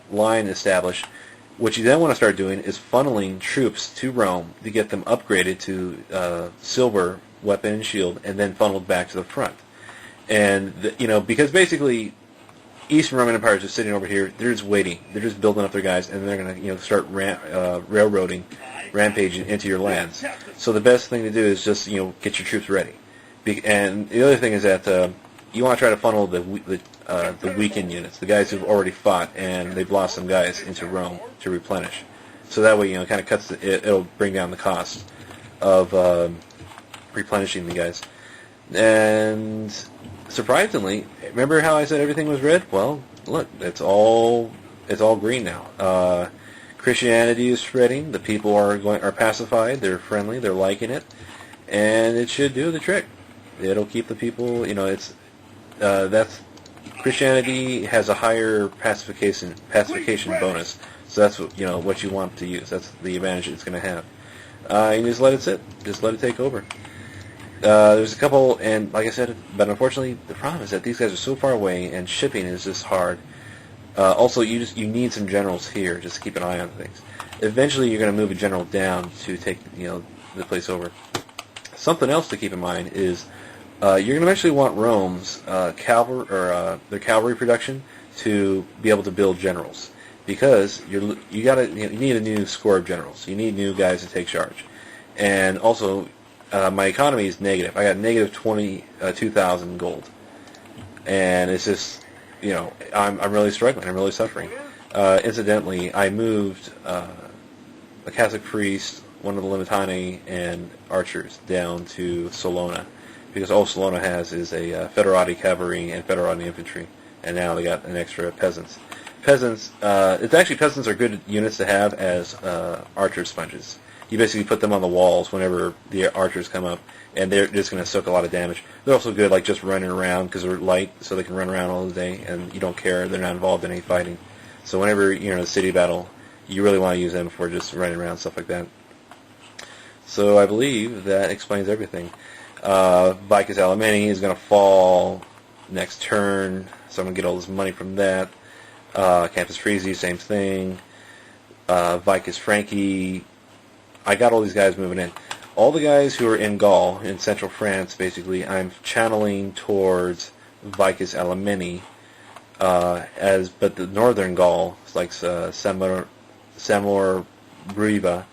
line established, what you then want to start doing is funneling troops to Rome to get them upgraded to silver weapon and shield, and then funneled back to the front. And because basically Eastern Roman Empire is just sitting over here. They're just waiting. They're just building up their guys, and they're going to start railroading, rampaging into your lands. So the best thing to do is just get your troops ready. And the other thing is that you want to try to funnel the weakened units, the guys who've already fought and they've lost some guys, into Rome to replenish. So that way, it kind of cuts. It'll bring down the cost of replenishing the guys. And surprisingly, remember how I said everything was red? Well, look, it's all green now. Christianity is spreading. The people are pacified. They're friendly. They're liking it, and it should do the trick. It'll keep the people. That's Christianity has a higher pacification bonus. So that's what you want to use. That's the advantage it's going to have. You just let it sit. Just let it take over. There's a couple, and like I said, but unfortunately, the problem is that these guys are so far away, and shipping is just hard. Also, you need some generals here just to keep an eye on things. Eventually, you're going to move a general down to take the place over. Something else to keep in mind is you're going to eventually want Rome's cavalry or their cavalry production to be able to build generals, because you need a new score of generals. You need new guys to take charge, and also. My economy is negative. I got negative 22,000 gold, and it's just, I'm really struggling. I'm really suffering. Incidentally, I moved a Catholic priest, one of the Limitani, and archers down to Salona, because all Salona has is a Federati cavalry and Federati infantry, and now they got an extra peasants. Peasants are good units to have as archer sponges. You basically put them on the walls whenever the archers come up, and they're just going to soak a lot of damage. They're also good, like just running around, because they're light, so they can run around all day, and you don't care. They're not involved in any fighting. So whenever you're in a city battle, you really want to use them for just running around, stuff like that. So I believe that explains everything. Vicus Alemany is going to fall next turn, so I'm going to get all this money from that. Campus Frisi, same thing. Vicus Franchi. I got all these guys moving in. All the guys who are in Gaul, in central France, basically, I'm channeling towards Vicus Alemany, but the northern Gaul, like Samor Briva,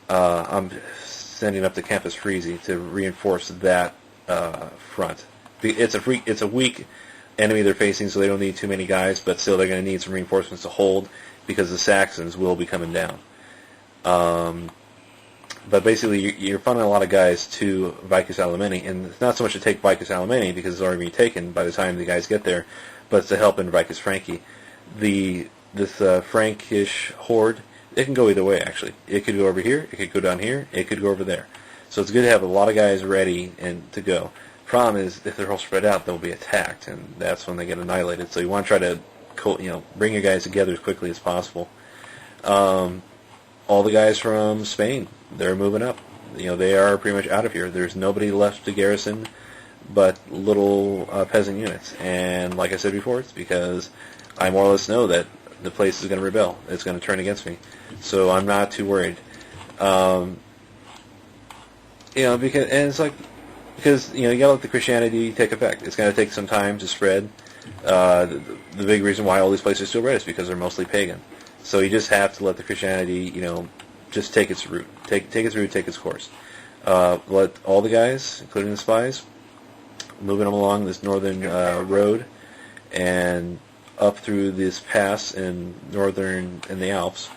I'm sending up to Campus Frisi to reinforce that front. It's a weak enemy they're facing, so they don't need too many guys, but still they're going to need some reinforcements to hold, because the Saxons will be coming down. But basically, you're funneling a lot of guys to Vicus Alemany, and it's not so much to take Vicus Alemany, because it's already been taken by the time the guys get there, but it's to help in Vicus Franchi. This Frankish horde, it can go either way, actually. It could go over here, it could go down here, it could go over there. So it's good to have a lot of guys ready and to go. Problem is, if they're all spread out, they'll be attacked, and that's when they get annihilated. So you want to try to bring your guys together as quickly as possible. All the guys from Spain, they're moving up. They are pretty much out of here. There's nobody left to garrison but little peasant units. And like I said before, it's because I more or less know that the place is going to rebel. It's going to turn against me. So I'm not too worried. Because you got to let the Christianity take effect. It's going to take some time to spread. The big reason why all these places are still red is because they're mostly pagan. So you just have to let the Christianity, just take its route. Take its route, take its course. Let all the guys, including the spies, moving them along this northern road and up through this pass in the Alps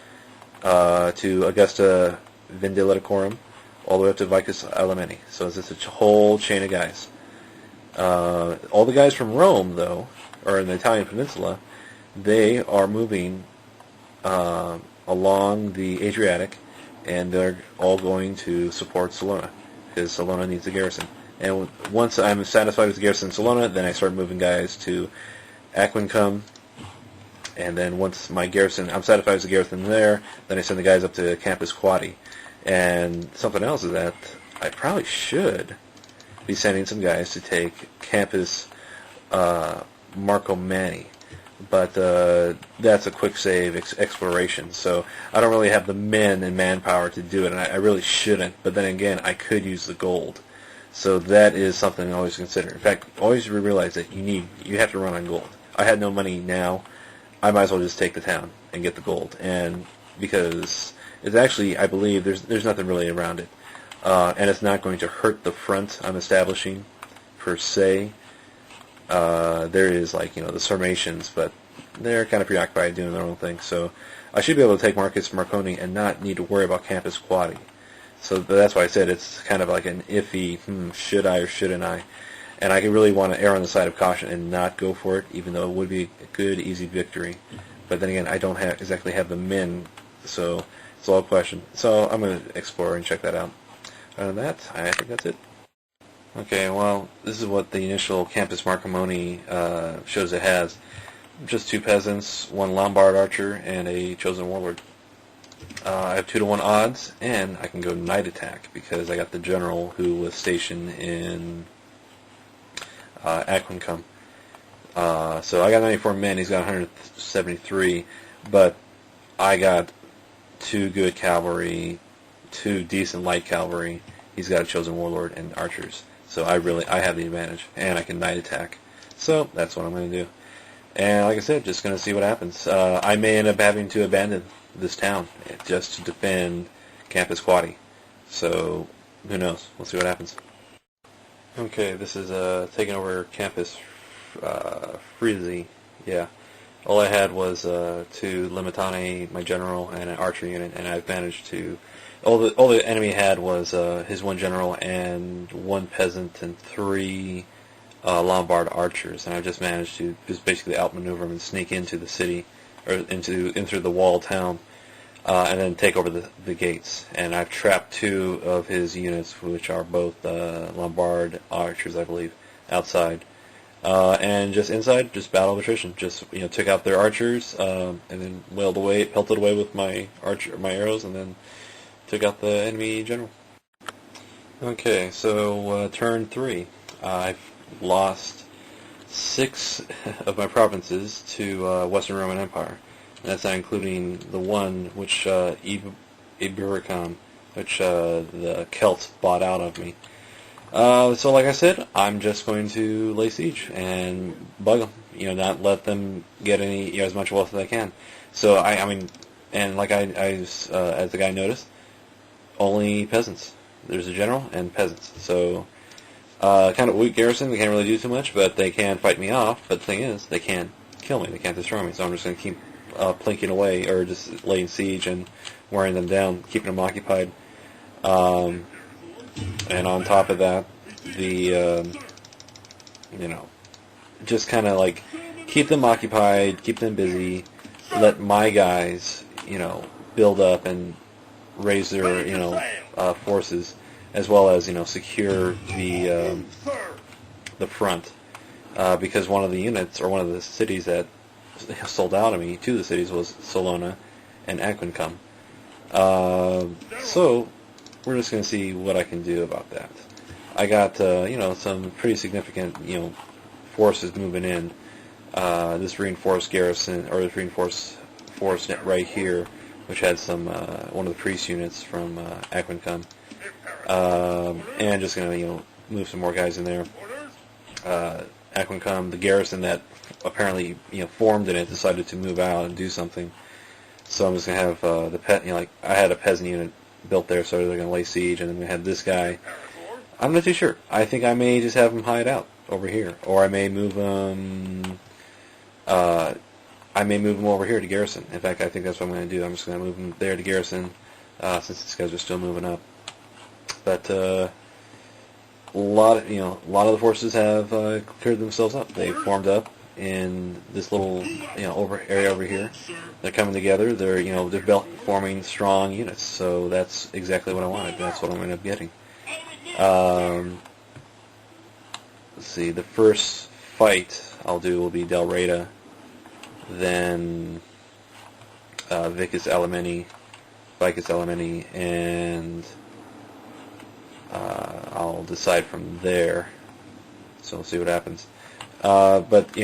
to Augusta Vindelicorum, all the way up to Vicus Alemany. So it's just a whole chain of guys. All the guys from Rome, though, or in the Italian peninsula, they are moving along the Adriatic, and they're all going to support Salona, because Salona needs a garrison. And once I'm satisfied with the garrison in Salona, then I start moving guys to Aquincum, and then once I'm satisfied with the garrison there, then I send the guys up to Campus Quadi. And something else is that I probably should be sending some guys to take Campus Marcomanni. but that's a quick save exploration. So I don't really have the men and manpower to do it, and I really shouldn't. But then again, I could use the gold. So that is something I always consider. In fact, always realize that you have to run on gold. I had no money now. I might as well just take the town and get the gold, and because it's actually, I believe, there's nothing really around it, and it's not going to hurt the front I'm establishing per se. There is, like, the Sarmatians, but they're kind of preoccupied doing their own thing. So I should be able to take Marcus Marconi and not need to worry about Campus Quadi. So that's why I said it's kind of like an iffy, should I or shouldn't I? And I really want to err on the side of caution and not go for it, even though it would be a good, easy victory. But then again, I don't exactly have the men, so it's all a question. So I'm going to explore and check that out. Other than that, I think that's it. Okay, well, this is what the initial Campus Marconi shows it has. Just 2 peasants, 1 Lombard archer, and a chosen warlord. I have 2-to-1 odds, and I can go night attack because I got the general who was stationed in Eburcum. So I got 94 men, he's got 173, but I got 2 good cavalry, 2 decent light cavalry. He's got a chosen warlord and archers. So I have the advantage, and I can night attack. So that's what I'm going to do. And like I said, just going to see what happens. I may end up having to abandon this town just to defend Campus Quadi. So who knows? We'll see what happens. Okay, this is taking over Campus Frizi. Yeah. All I had was 2 Limitani, my general, and an archer unit, and I've managed to... All the enemy had was his 1 general and 1 peasant and 3 Lombard archers, and I just managed to just basically outmaneuver him and sneak into the city, or into the walled town, and then take over the gates. And I've trapped 2 of his units, which are both Lombard archers, I believe, outside. And just inside, just battle of attrition. Just took out their archers, and then pelted away with my arrows, and then took out the enemy general. Okay, so turn 3. I've lost 6 of my provinces to Western Roman Empire. And that's not including the one which Eburcum, which the Celts bought out of me. So like I said, I'm just going to lay siege and bug them. Not let them get any as much wealth as I can. So I mean, and like as the guy noticed, only peasants. There's a general and peasants. So kind of weak garrison. They can't really do too much, but they can fight me off. But the thing is, they can't kill me. They can't destroy me. So I'm just going to keep plinking away, or just laying siege and wearing them down, keeping them occupied. And on top of that, just kind of like keep them occupied, keep them busy, let my guys, build up and raise their, forces, as well as, secure the front, because one of the units, or one of the cities that sold out of me, 2 of the cities, was Salona and Eburcum. So we're just going to see what I can do about that. I got, some pretty significant, forces moving in. This reinforced garrison, or this reinforced force right here, which had some, one of the priest units from Eburcum. And just going to, move some more guys in there. Eburcum, the garrison that apparently, formed in it, decided to move out and do something. So I'm just going to have I had a peasant unit built there, so they're going to lay siege, and then we have this guy. I'm not too sure. I think I may just have him hide out over here, or I may move him. Over here to garrison. In fact, I think that's what I'm going to do. I'm just going to move him there to garrison, since these guys are still moving up. But a lot of the forces have cleared themselves up. They formed up in this little area over here. They're coming together. They're forming strong units. So that's exactly what I wanted. That's what I'm going to end up getting. Let's see. The first fight I'll do will be Del Reyta, then Vicus Alemany, and I'll decide from there. So we'll see what happens. But